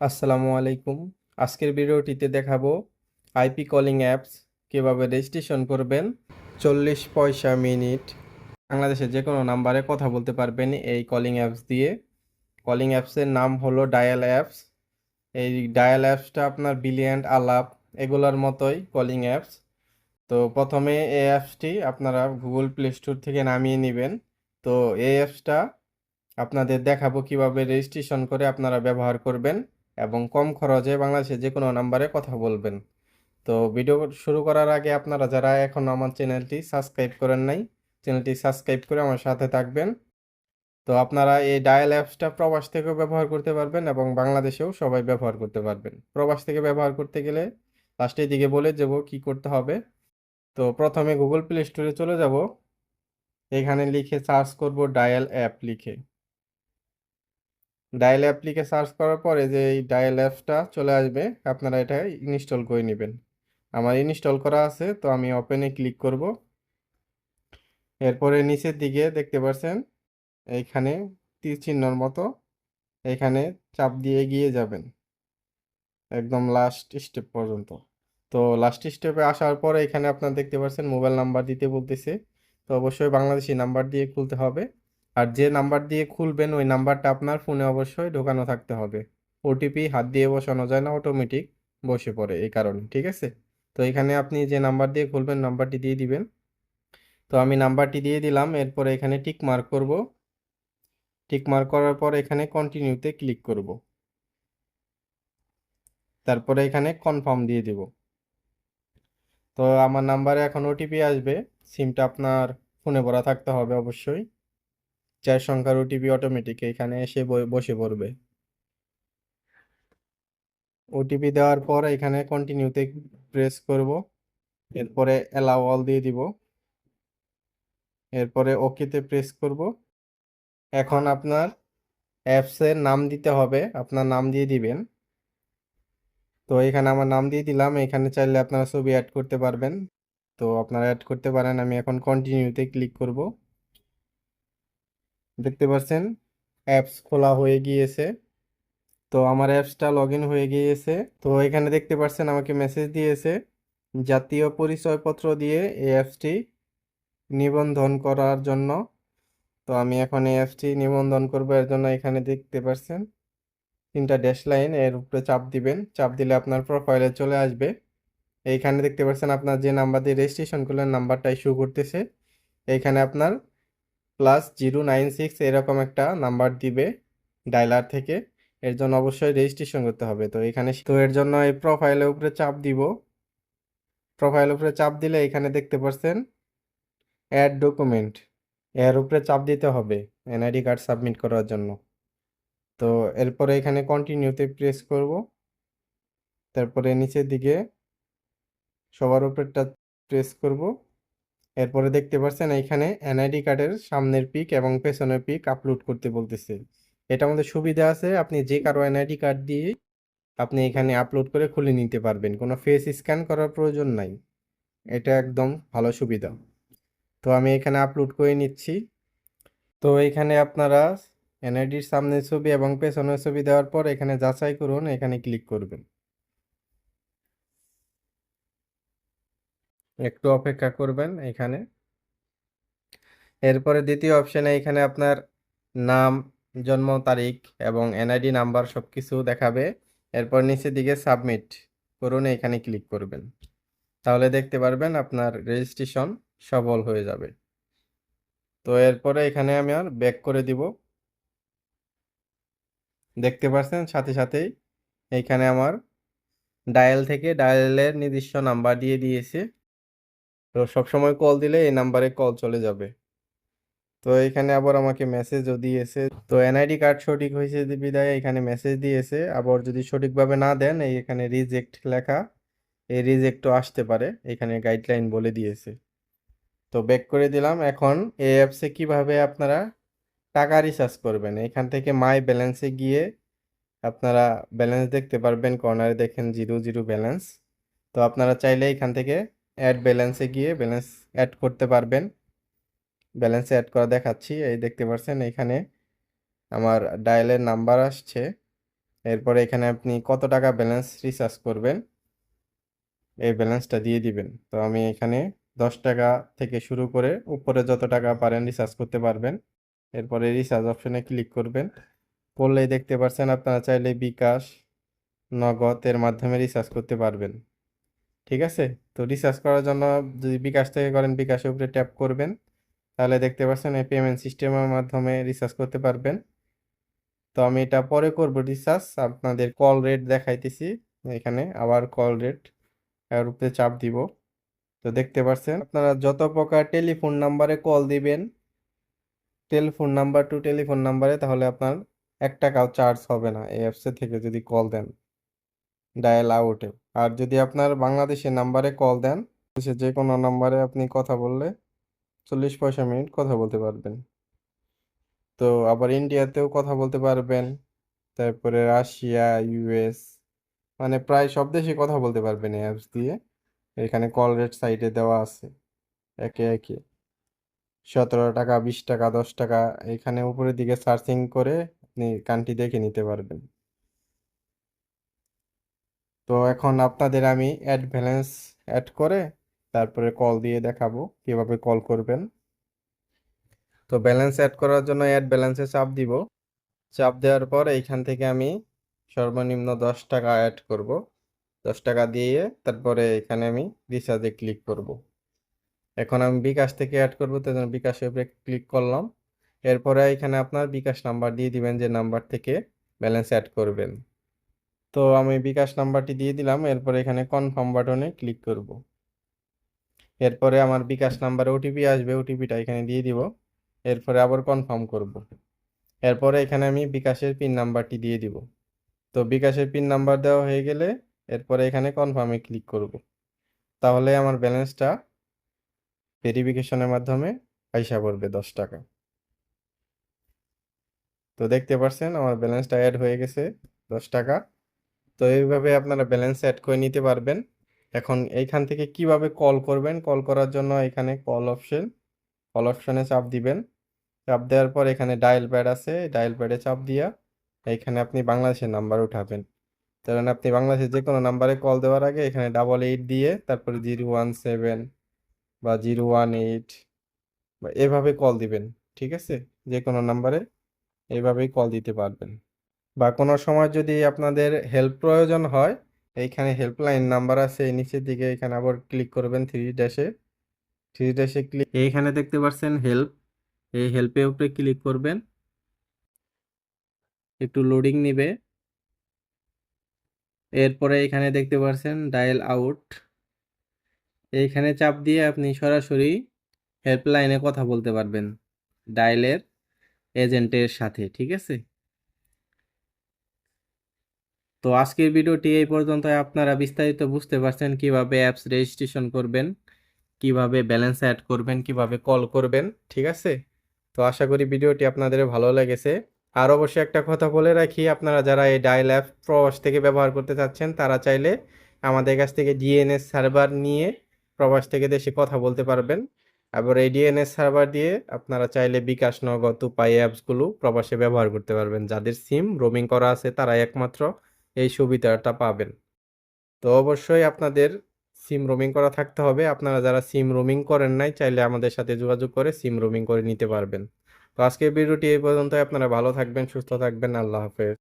আসসালামু আলাইকুম। আজকের ভিডিওটিতে দেখাবো আইপি কলিং অ্যাপস কিভাবে রেজিস্ট্রেশন করবেন। 40 পয়সা মিনিট বাংলাদেশের যে কোনো নাম্বারে কথা বলতে পারবেন এই কলিং অ্যাপস দিয়ে। কলিং অ্যাপসের নাম হলো ডায়াল অ্যাপস। এই ডায়াল অ্যাপসটা আপনার বিলিয়ন্ট, আলাপ এগুলোর মতোই কলিং অ্যাপস। তো প্রথমে এই অ্যাপসটি আপনারা গুগল প্লে স্টোর থেকে নামিয়ে নেবেন। তো এই অ্যাপসটা আপনাদের দেখাবো কিভাবে রেজিস্ট্রেশন করে আপনারা ব্যবহার করবেন এবং কম খরচে বাংলাদেশের যে কোনো নাম্বারে কথা বলবেন। তো ভিডিও শুরু করার আগে আপনারা যারা এখন আমার চ্যানেলটি সাবস্ক্রাইব করেন নাই, চ্যানেলটি সাবস্ক্রাইব করে আমার সাথে থাকবেন। তো আপনারা এই ডায়াল অ্যাপসটা প্রবাস থেকেও ব্যবহার করতে পারবেন এবং বাংলাদেশেও সবাই ব্যবহার করতে পারবেন। প্রবাস থেকে ব্যবহার করতে গেলে লাস্টের দিকে বলে যাব কি করতে হবে। তো প্রথমে গুগল প্লে স্টোরে চলে যাব। এখানে লিখে সার্চ করব ডায়াল অ্যাপ লিখে। ডায়াল অ্যাপ লিখে সার্চ করার পরে যে এই ডায়াল অ্যাপসটা চলে আসবে, আপনারা এটা ইনস্টল করে নেবেন। আমার ইনস্টল করা আছে, তো আমি ওপেনে ক্লিক করব। এরপরে নিচের দিকে দেখতে পাচ্ছেন এইখানে তীর চিহ্নর মতো, এখানে চাপ দিয়ে এগিয়ে যাবেন একদম লাস্ট স্টেপ পর্যন্ত। তো লাস্ট স্টেপে আসার পরে এখানে আপনারা দেখতে পাচ্ছেন মোবাইল নাম্বার দিতে বলতেছে। তো অবশ্যই বাংলাদেশি নাম্বার দিয়ে খুলতে হবে। আর যে নাম্বার দিয়ে খুলবেন ওই নাম্বারটা আপনার ফোনে অবশ্যই ঢোকানো থাকতে হবে। ওটিপি হাত দিয়ে বসানো যায় না, অটোমেটিক বসে পড়ে এই কারণে, ঠিক আছে? তো এখানে আপনি যে নাম্বার দিয়ে খুলবেন নাম্বারটি দিয়ে দিবেন। তো আমি নাম্বারটি দিয়ে দিলাম। এরপরে এখানে টিক মার্ক করব। টিক মার্ক করার পর এখানে কন্টিনিউতে ক্লিক করব। তারপরে এখানে কনফার্ম দিয়ে দিব। তো আমার নাম্বারে এখন ওটিপি আসবে। সিমটা আপনার ফোনে ভরা থাকতে হবে অবশ্যই। 4 সংখ্যার ওটিপি অটোমেটিক এখানে এসে বসে পড়বে। ওটিপি দেওয়ার পর এখানে কন্টিনিউতে প্রেস করব। এরপরে অ্যালাউ অল দিয়ে দিব। এরপরে ওকেতে প্রেস করব। এখন আপনার অ্যাপসের নাম দিতে হবে, আপনার নাম দিয়ে দিবেন। তো এখানে আমার নাম দিয়ে দিলাম। এখানে চাইলে আপনারা ছবি অ্যাড করতে পারবেন, তো আপনারা অ্যাড করতে পারেন। আমি এখন কন্টিনিউতে ক্লিক করব। দেখতে পাচ্ছেন অ্যাপস খোলা হয়ে গিয়েছে। তো আমার অ্যাপসটা লগ ইন হয়ে গিয়েছে। তো এখানে দেখতে পাচ্ছেন আমাকে মেসেজ দিয়েছে জাতীয় পরিচয়পত্র দিয়ে এই অ্যাপসটি নিবন্ধন করার জন্য। তো আমি এখন এই অ্যাপসটি নিবন্ধন করব। এর জন্য এখানে দেখতে পাচ্ছেন 3টা ড্যাশ লাইন, এর উপরে চাপ দিবেন। চাপ দিলে আপনার প্রোফাইলে চলে আসবে। এইখানে দেখতে পাচ্ছেন আপনার যে নাম্বার দিয়ে রেজিস্ট্রেশন করলেন নাম্বারটাই শো করতেছে। এইখানে আপনার +096 এরকম একটা নাম্বার দিবে ডায়লার থেকে। এর জন্য অবশ্যই রেজিস্ট্রেশন করতে হবে। তো এখানে তো এর জন্য এই প্রোফাইলের উপরে চাপ দিব। প্রোফাইলের উপরে চাপ দিলে এখানে দেখতে পাচ্ছেন অ্যাড ডকুমেন্ট, এর উপরে চাপ দিতে হবে এনআইডি কার্ড সাবমিট করার জন্য। তো এরপরে এখানে কন্টিনিউতে প্রেস করব। তারপরে নিচের দিকে সবার উপরেরটা প্রেস করব। এরপরে দেখতে পাচ্ছেন এখানে এনআইডি কার্ডের সামনের পিক এবং পেছনের পিক আপলোড করতে বলতেছে। এটার মধ্যে সুবিধা আছে, আপনি যে কারো এনআইডি কার্ড দিয়ে আপনি এখানে আপলোড করে খুলে নিতে পারবেন, কোনো ফেস স্ক্যান করার প্রয়োজন নাই। এটা একদম ভালো সুবিধা। তো আমি এখানে আপলোড করে নিচ্ছি। তো এখানে আপনারা এনআইডির সামনের ছবি এবং পেছনের ছবি দেওয়ার পর এখানে যাচাই করুন, এখানে ক্লিক করবেন। একটু অপেক্ষা করবেন এখানে। এরপরে দ্বিতীয় অপশনে এখানে আপনার নাম, জন্ম তারিখ এবং এনআইডি নাম্বার সবকিছু দেখাবে। এরপর নিচের দিকে সাবমিট করুন, এখানে ক্লিক করবেন। তাহলে দেখতে পারবেন আপনার রেজিস্ট্রেশন সফল হয়ে যাবে। তো এরপরে এখানে আমি আর ব্যাক করে দিব। দেখতে পাচ্ছেন সাথে সাথেই এইখানে আমার ডায়াল থেকে ডায়ালের নির্দিষ্ট নাম্বার দিয়ে দিয়েছে। তো সবসময় কল দিলে এই নাম্বারে কল চলে যাবে। তো এখানে আবার আমাকে মেসেজও দিয়েছে। তো এনআইডি কার্ড সঠিক হয়েছে বিদায় এখানে মেসেজ দিয়েছে। আবার যদি সঠিকভাবে না দেন এই এখানে রিজেক্ট লেখা, এই রিজেক্টও আসতে পারে, এখানে গাইডলাইন বলে দিয়েছে। তো ব্যাক করে দিলাম। এখন এই অ্যাপসে কিভাবে আপনারা টাকা রিচার্জ করবেন, এখান থেকে মাই ব্যালেন্সে গিয়ে আপনারা ব্যালেন্স দেখতে পারবেন। কর্নারে দেখেন 0 ব্যালেন্স। তো আপনারা চাইলে এখান থেকে অ্যাড ব্যালেন্সে গিয়ে ব্যালেন্স অ্যাড করতে পারবেন। ব্যালেন্সে অ্যাড করা দেখাচ্ছি, এই দেখতে পাচ্ছেন এখানে আমার ডায়ালের নাম্বার আসছে। এরপরে এখানে আপনি কত টাকা ব্যালেন্স রিচার্জ করবেন এই ব্যালেন্সটা দিয়ে দিবেন। তো আমি এখানে 10 টাকা থেকে শুরু করে উপরে যত টাকা পারেন রিচার্জ করতে পারবেন। এরপরে রিচার্জ অপশনে ক্লিক করবেন। করলেই দেখতে পাচ্ছেন আপনারা চাইলে বিকাশ, নগদ এর মাধ্যমে রিচার্জ করতে পারবেন। ঠিক আছে? তো রিচার্জ করার জন্য যদি বিকাশ থেকে করেন বিকাশের উপরে ট্যাপ করবেন, তাহলে দেখতে পাচ্ছেন এই পেমেন্ট সিস্টেমের মাধ্যমে রিচার্জ করতে পারবেন। তো আমি এটা পরে করব রিচার্জ, আপনাদের কল রেট দেখাইতেছি। এখানে আবার কল রেট এর উপরে চাপ দিব। তো দেখতে পাচ্ছেন আপনারা যত প্রকার টেলিফোন নাম্বারে কল দিবেন, টেলিফোন নাম্বার টু টেলিফোন নাম্বারে, তাহলে আপনার 1 টাকাও চার্জ হবে না এই অ্যাপসে থেকে যদি কল দেন ডায়াল আউটে। আর যদি আপনার বাংলাদেশের নাম্বারে কল দেন, সে যে কোনো নাম্বারে আপনি কথা বললে 40 পয়সা মিনিট কথা বলতে পারবেন। তো আবার ইন্ডিয়াতেও কথা বলতে পারবেন, তারপরে রাশিয়া, ইউএস, মানে প্রায় সব দেশে কথা বলতে পারবেন এই অ্যাপস দিয়ে। এখানে কল রেট সাইডে দেওয়া আছে একে একে 17 টাকা, 20 টাকা, 10 টাকা। এখানে উপরের দিকে সার্চিং করে আপনি কান্ট্রি দেখে নিতে পারবেন। তো এখন আপনাদের আমি অ্যাড ব্যালেন্স অ্যাড করে তারপরে কল দিয়ে দেখাবো কিভাবে কল করবেন। তো ব্যালেন্স অ্যাড করার জন্য অ্যাড ব্যালেন্সে চাপ দিব। চাপ দেওয়ার পর এইখান থেকে আমি সর্বনিম্ন 10 টাকা অ্যাড করব। 10 টাকা দিয়ে তারপরে এখানে আমি রিচার্জে ক্লিক করব। এখন আমি বিকাশ থেকে অ্যাড করবো, তো জন্য বিকাশের উপরে ক্লিক করলাম। এরপরে এখানে আপনার বিকাশ নাম্বার দিয়ে দিবেন, যে নাম্বার থেকে ব্যালেন্স অ্যাড করবেন। তো আমি বিকাশ নাম্বারটি দিয়ে দিলাম। এরপরে এখানে কনফার্ম বাটনে ক্লিক করব। এরপরে আমার বিকাশ নাম্বারে ওটিপি আসবে, ওটিপিটা এখানে দিয়ে দিব। এরপরে আবার কনফার্ম করব। এরপরে এখানে আমি বিকাশের পিন নাম্বারটি দিয়ে দিব। তো বিকাশের পিন নাম্বার দেওয়া হয়ে গেলে এরপরে এখানে কনফার্মে ক্লিক করব। তাহলে আমার ব্যালেন্সটা ভেরিফিকেশনের মাধ্যমে আইসা পড়বে 10 টাকা। তো দেখতে পাচ্ছেন আমার ব্যালেন্সটা অ্যাড হয়ে গেছে 10 টাকা। তো এইভাবে আপনারা ব্যালেন্স অ্যাড করে নিতে পারবেন। এখন এইখান থেকে কিভাবে কল করবেন, কল করার জন্য এখানে কল অপশনে চাপ দিবেন। চাপ দেওয়ার পর এখানে ডায়াল প্যাড আছে, ডায়াল প্যাডে চাপ দিয়া এখানে আপনি বাংলাদেশের নাম্বার উঠাবেন। কারণ আপনি বাংলাদেশের যে কোনো নাম্বারে কল দেওয়ার আগে এখানে 88 দিয়ে তারপরে 017 বা 018 বা এভাবে কল দিবেন। ঠিক আছে? যে কোনো নাম্বারে এইভাবেই কল দিতে পারবেন। বা কোনো সময় যদি আপনাদের হেল্প প্রয়োজন হয়, এইখানে হেল্পলাইন নাম্বার আছে এই নিচের দিকে, এখানে আবার ক্লিক করবেন থ্রি ড্যাশে ক্লিক, এইখানে দেখতে পাচ্ছেন হেল্প, এই হেল্পের উপরে ক্লিক করবেন। একটু লোডিং নিবে। এরপরে এখানে দেখতে পাচ্ছেন ডায়াল আউট, এইখানে চাপ দিয়ে আপনি সরাসরি হেল্পলাইনে কথা বলতে পারবেন ডায়ালের এজেন্টের সাথে। ঠিক আছে? তো আজকের ভিডিওটি এই পর্যন্ত। আপনারা বিস্তারিত বুঝতে পারছেন কিভাবে অ্যাপস রেজিস্ট্রেশন করবেন, কিভাবে ব্যালেন্স অ্যাড করবেন, কিভাবে কল করবেন। ঠিক আছে? তো আশা করি ভিডিওটি আপনাদের ভালো লেগেছে। আর অবশ্যই একটা কথা বলে রাখি, আপনারা যারা এই ডায়াল অ্যাপ প্রবাস থেকে ব্যবহার করতে চাচ্ছেন তারা চাইলে আমাদের কাছ থেকে ডিএনএস সার্ভার নিয়ে প্রবাস থেকে দেশে কথা বলতে পারবেন। আবার এই ডিএনএস সার্ভার দিয়ে আপনারা চাইলে বিকাশ, নগদ, উপায় অ্যাপসগুলো প্রবাসে ব্যবহার করতে পারবেন। যাদের সিম রোমিং করা আছে তারা একমাত্র এই সুবিধাটা পাবেন। তো অবশ্যই আপনাদের সিম রোমিং করা থাকতে হবে। আপনারা যারা সিম রোমিং করেন নাই চাইলে আমাদের সাথে যোগাযোগ করে সিম রোমিং করে নিতে পারবেন। তো আজকের ভিডিওটি এই পর্যন্ত। আপনারা ভালো থাকবেন, সুস্থ থাকবেন। আল্লাহ হাফেজ।